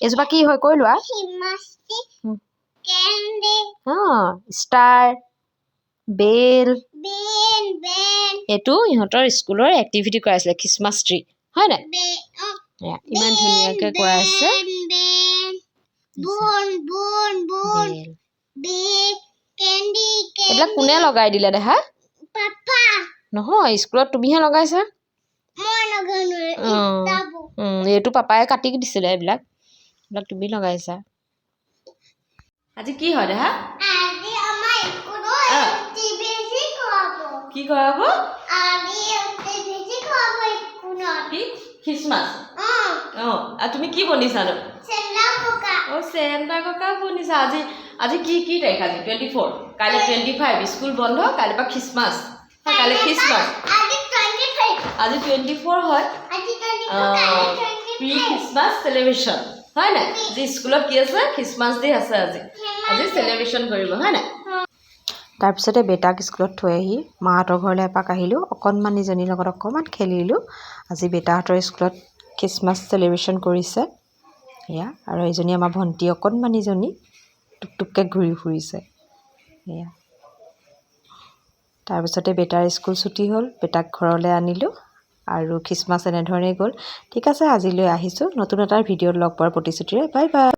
এজোপা কি হয় কৈ লোৱা ষ্টাৰ বেল এইটো ইহঁতৰ স্কুলৰ এক্টিভিটি কৰাইছিলে খ্ৰীষ্টমাছ ট্ৰী হয় নাই ইমান ধুনীয়াকৈ কৰাইছে এইবিলাক কোনে লগাই দিলে দেহা নহয় স্কুলত তুমিহে লগাইছা এইটো পাপাই কাটি দিছিলে এইবিলাক তুমি লগাইছা আজি কি হয় দেহা কি কৰাব খ্ৰীষ্টমাছ তুমি কি বনিছা চেণ্টা ককা বনিছা আজি কি তাৰিখ আজি 24 কাইলৈ 25 স্কুল বন্ধ কাইলৈ পৰা খ্ৰীষ্টমাছ কাইলৈ খ্ৰীষ্টমাছ আজি 24 হয় প্ৰি খ্ৰীষ্টমাছ চেলিব্ৰেশ্যন হয় নাই যি স্কুলত কি আছে খ্ৰীষ্টমাছ ডে আছে আজি চেলিব্ৰেশ্যন কৰিব হয় নাই তাৰপিছতে বেটাক স্কুলত থৈ আহি মাহঁতৰ ঘৰলৈ এপাক আহিলোঁ অকণমানিজনীৰ লগত অকণমান খেলিলোঁ আজি বেটাহঁতৰ স্কুলত খ্ৰীষ্টমাছ চেলিব্ৰেশ্যন কৰিছে এয়া আৰু এইজনী আমাৰ ভণ্টি অকণমানিজনী টুকটুককৈ ঘূৰি ফুৰিছে এয়া তাৰপিছতে বেটাৰ স্কুল ছুটি হ'ল বেটাক ঘৰলৈ আনিলোঁ আৰু খ্ৰীষ্টমাছ এনেধৰণেই গ'ল ঠিক আছে আজিলৈ আহিছোঁ নতুন এটা ভিডিঅ'ত লগ পোৱাৰ প্ৰতিশ্ৰুতিৰে বাই বাই